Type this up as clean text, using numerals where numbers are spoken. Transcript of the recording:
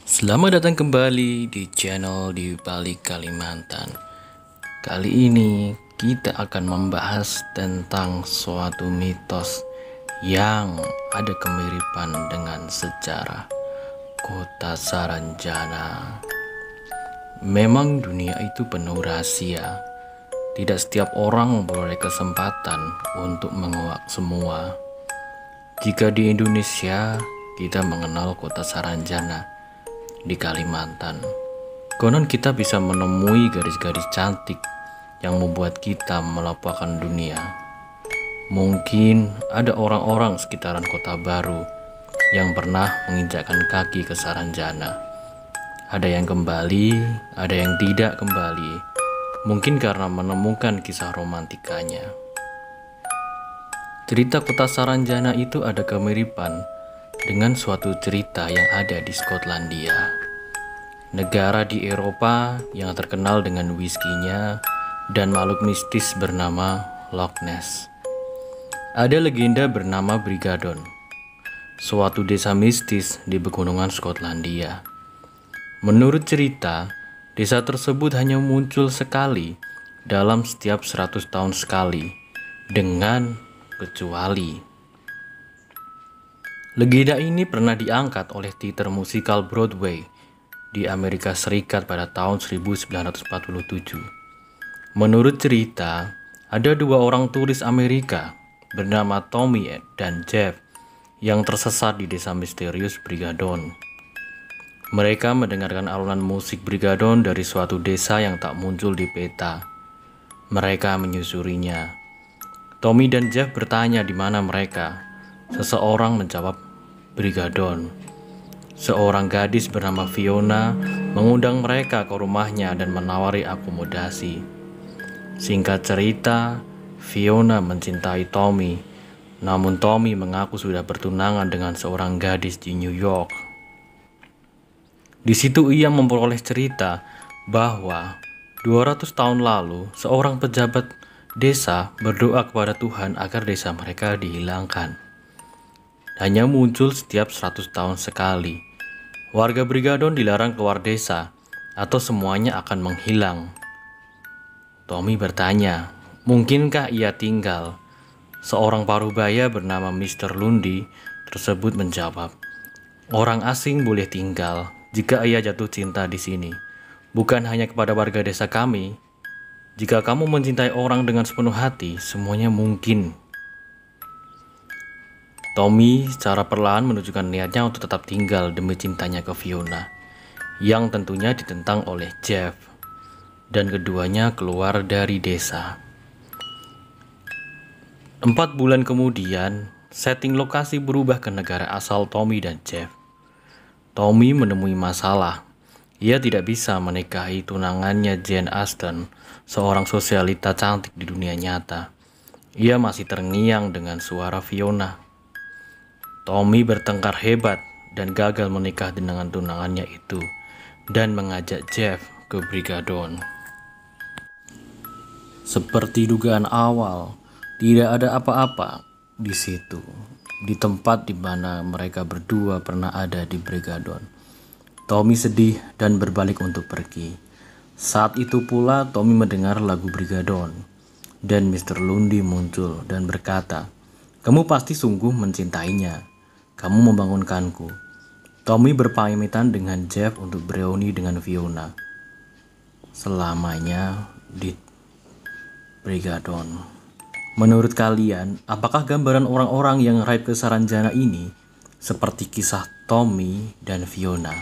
Selamat datang kembali di channel di Balik Kalimantan. Kali ini kita akan membahas tentang suatu mitos yang ada kemiripan dengan sejarah Kota Saranjana. Memang dunia itu penuh rahasia. Tidak setiap orang memperoleh kesempatan untuk menguak semua. Jika di Indonesia kita mengenal Kota Saranjana di Kalimantan, konon kita bisa menemui garis-garis cantik yang membuat kita melapangkan dunia. Mungkin ada orang-orang sekitaran Kota Baru yang pernah menginjakkan kaki ke Saranjana. Ada yang kembali, ada yang tidak kembali, mungkin karena menemukan kisah romantikanya. Cerita Kota Saranjana itu ada kemiripan dengan suatu cerita yang ada di Skotlandia, negara di Eropa yang terkenal dengan whiskinya dan makhluk mistis bernama Loch Ness. Ada legenda bernama Brigadon, suatu desa mistis di pegunungan Skotlandia. Menurut cerita, desa tersebut hanya muncul sekali dalam setiap 100 tahun sekali, dengan kecuali. Legenda ini pernah diangkat oleh teater musikal Broadway di Amerika Serikat pada tahun 1947. Menurut cerita, ada dua orang turis Amerika bernama Tommy dan Jeff yang tersesat di desa misterius Brigadon. Mereka mendengarkan alunan musik Brigadon dari suatu desa yang tak muncul di peta. Mereka menyusurinya. Tommy dan Jeff bertanya di mana mereka. Seseorang menjawab, Brigadon. Seorang gadis bernama Fiona mengundang mereka ke rumahnya dan menawari akomodasi. Singkat cerita, Fiona mencintai Tommy, namun Tommy mengaku sudah bertunangan dengan seorang gadis di New York. Di situ ia memperoleh cerita bahwa 200 tahun lalu seorang pejabat desa berdoa kepada Tuhan agar desa mereka dihilangkan. Hanya muncul setiap 100 tahun sekali. Warga Brigadon dilarang keluar desa atau semuanya akan menghilang. Tommy bertanya, mungkinkah ia tinggal? Seorang parubaya bernama Mr. Lundy tersebut menjawab, orang asing boleh tinggal jika ia jatuh cinta di sini, bukan hanya kepada warga desa kami. Jika kamu mencintai orang dengan sepenuh hati, semuanya mungkin. Tommy secara perlahan menunjukkan niatnya untuk tetap tinggal demi cintanya ke Fiona, yang tentunya ditentang oleh Jeff, dan keduanya keluar dari desa. 4 bulan kemudian, setting lokasi berubah ke negara asal Tommy dan Jeff. Tommy menemui masalah. Ia tidak bisa menikahi tunangannya Jane Austen, seorang sosialita cantik di dunia nyata. Ia masih terngiang dengan suara Fiona. Tommy bertengkar hebat dan gagal menikah dengan tunangannya itu dan mengajak Jeff ke Brigadon. Seperti dugaan awal, tidak ada apa-apa di situ, di tempat di mana mereka berdua pernah ada di Brigadon. Tommy sedih dan berbalik untuk pergi. Saat itu pula Tommy mendengar lagu Brigadon dan Mr. Lundy muncul dan berkata, kamu pasti sungguh mencintainya. Kamu membangunkanku. Tommy berpamitan dengan Jeff untuk bereuni dengan Fiona selamanya di Brigadon. Menurut kalian, apakah gambaran orang-orang yang raib ke Saranjana ini seperti kisah Tommy dan Fiona?